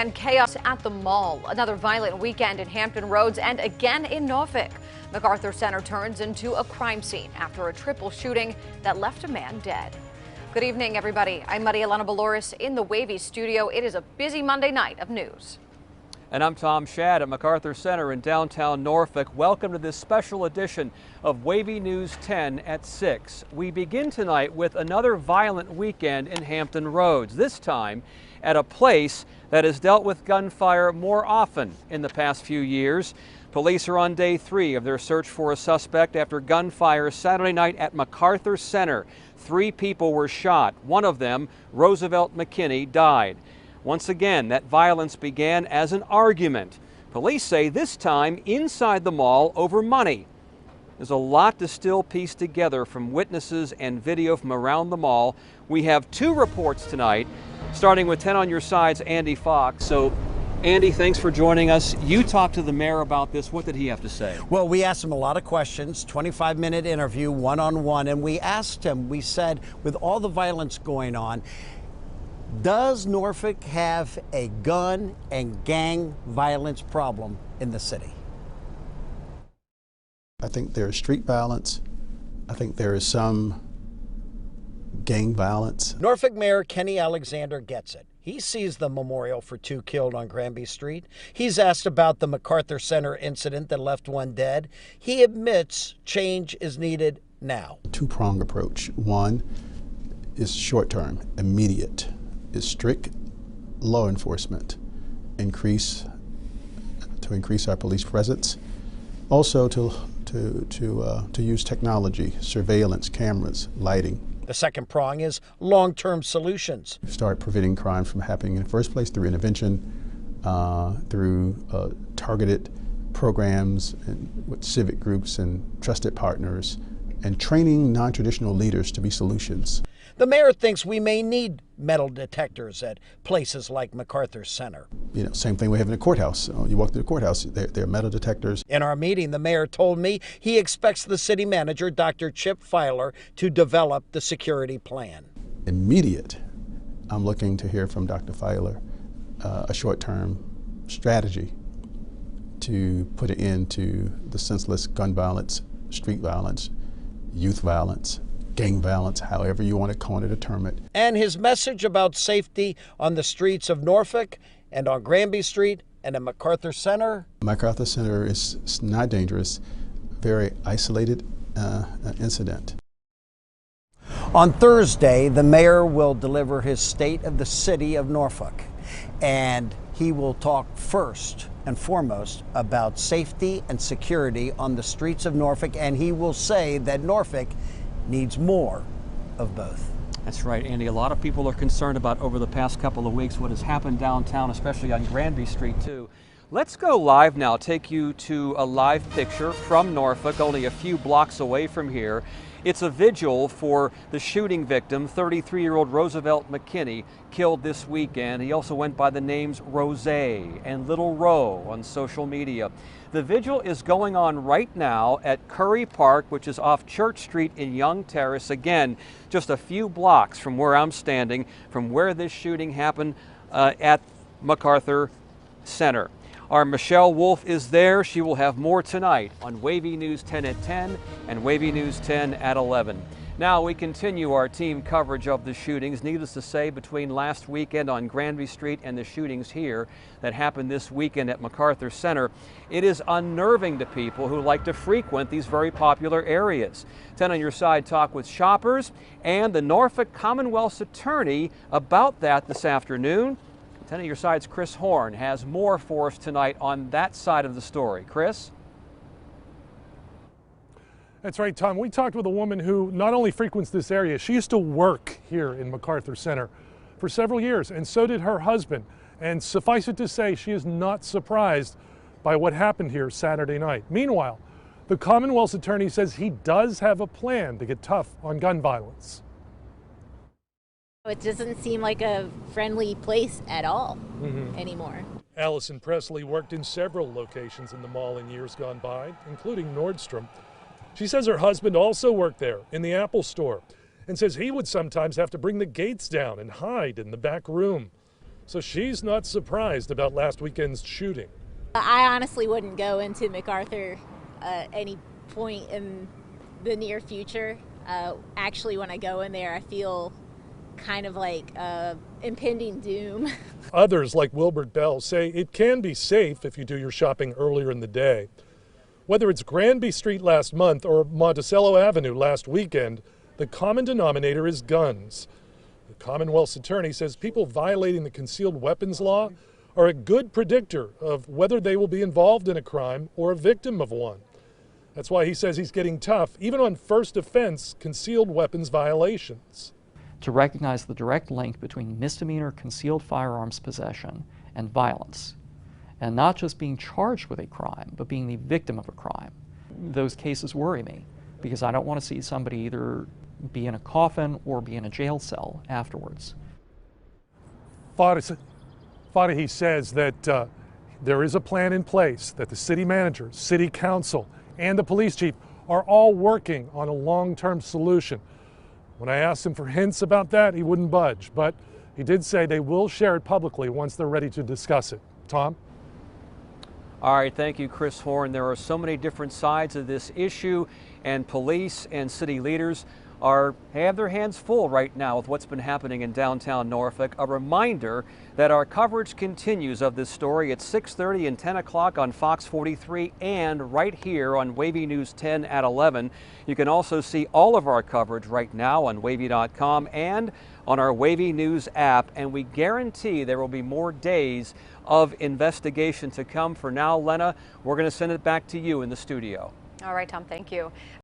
And chaos at the mall. Another violent weekend in Hampton Roads and again in Norfolk. MacArthur Center turns into a crime scene after a triple shooting that left a man dead. Good evening, everybody. I'm Maria Elena Baloris in the WAVY studio. It is a busy Monday night of news. And I'm Tom Shad at MacArthur Center in downtown Norfolk. Welcome to this special edition of WAVY News 10 at 6. We begin tonight with another violent weekend in Hampton Roads, this time at a place that has dealt with gunfire more often in the past few years. Police are on day 3 of their search for a suspect after gunfire Saturday night at MacArthur Center. 3 people were shot. One of them, Roosevelt McKinney, died. Once again, that violence began as an argument. Police say this time inside the mall over money. There's a lot to still piece together from witnesses and video from around the mall. We have 2 reports tonight, starting with 10 on your side's Andy Fox. So, Andy, thanks for joining us. You talked to the mayor about this. What did he have to say? Well, we asked him a lot of questions, 25-minute interview, one-on-one, and we asked him, we said, with all the violence going on, does Norfolk have a gun and gang violence problem in the city? I think there is street violence. I think there is some gang violence. Norfolk Mayor Kenny Alexander gets it. He sees the memorial for 2 killed on Granby Street. He's asked about the MacArthur Center incident that left 1 dead. He admits change is needed now. Two-pronged approach. One is short-term, immediate, is strict law enforcement, increase our police presence. Also to use technology, surveillance, cameras, lighting. The second prong is long-term solutions. Start preventing crime from happening in the first place through intervention, through targeted programs and with civic groups and trusted partners, and training non-traditional leaders to be solutions. The mayor thinks we may need metal detectors at places like MacArthur Center. You know, same thing we have in the courthouse. You walk through the courthouse, there are metal detectors. In our meeting, the mayor told me he expects the city manager, Dr. Chip Filer, to develop the security plan. Immediate, I'm looking to hear from Dr. Filer a short-term strategy to put an end to the senseless gun violence, street violence, youth violence, gang violence, however you want to coin it or term it. And his message about safety on the streets of Norfolk and on Granby Street and at MacArthur Center. MacArthur Center is not dangerous, very isolated incident. On Thursday, the mayor will deliver his State of the City of Norfolk, and he will talk first and foremost about safety and security on the streets of Norfolk, and he will say that Norfolk needs more of both. That's right, Andy. A lot of people are concerned about over the past couple of weeks what has happened downtown, especially on Granby Street too. Let's go live now, take you to a live picture from Norfolk, only a few blocks away from here. It's a vigil for the shooting victim, 33-year-old Roosevelt McKinney, killed this weekend. He also went by the names Rose and Little Ro on social media. The vigil is going on right now at Curry Park, which is off Church Street in Young Terrace. Again, just a few blocks from where I'm standing, from where this shooting happened at MacArthur Center. Our Michelle Wolf is there. She will have more tonight on WAVY News 10 at 10 and WAVY News 10 at 11. Now we continue our team coverage of the shootings. Needless to say, between last weekend on Granby Street and the shootings here that happened this weekend at MacArthur Center, it is unnerving to people who like to frequent these very popular areas. 10 on your side talk with shoppers and the Norfolk Commonwealth's attorney about that this afternoon. 10 on your side's Chris Horne has more for us tonight on that side of the story. Chris? That's right, Tom. We talked with a woman who not only frequents this area, she used to work here in MacArthur Center for several years, and so did her husband. And suffice it to say, she is not surprised by what happened here Saturday night. Meanwhile, the Commonwealth's attorney says he does have a plan to get tough on gun violence. It doesn't seem like a friendly place at all anymore. Allison Presley worked in several locations in the mall in years gone by, including Nordstrom. She says her husband also worked there in the Apple store and says he would sometimes have to bring the gates down and hide in the back room. So she's not surprised about last weekend's shooting. I honestly wouldn't go into MacArthur any point in the near future. Actually, when I go in there, I feel kind of like impending doom. Others, like Wilbert Bell, say it can be safe if you do your shopping earlier in the day. Whether it's Granby Street last month or Monticello Avenue last weekend, the common denominator is guns. The Commonwealth's attorney says people violating the concealed weapons law are a good predictor of whether they will be involved in a crime or a victim of one. That's why he says he's getting tough, even on first offense concealed weapons violations. To recognize the direct link between misdemeanor concealed firearms possession and violence, and not just being charged with a crime, but being the victim of a crime. Those cases worry me because I don't want to see somebody either be in a coffin or be in a jail cell afterwards. Fadahi says that there is a plan in place, that the city manager, city council, and the police chief are all working on a long-term solution. When I asked him for hints about that, he wouldn't budge, but he did say they will share it publicly once they're ready to discuss it. Tom? All right, thank you, Chris Horne. There are so many different sides of this issue, and police and city leaders have their hands full right now with what's been happening in downtown Norfolk. A reminder that our coverage continues of this story at 6:30 and 10 o'clock on Fox 43 and right here on WAVY News 10 at 11. You can also see all of our coverage right now on WAVY.com and on our WAVY News app, and we guarantee there will be more days of investigation to come. For now, Lena, we're going to send it back to you in the studio. All right, Tom, thank you.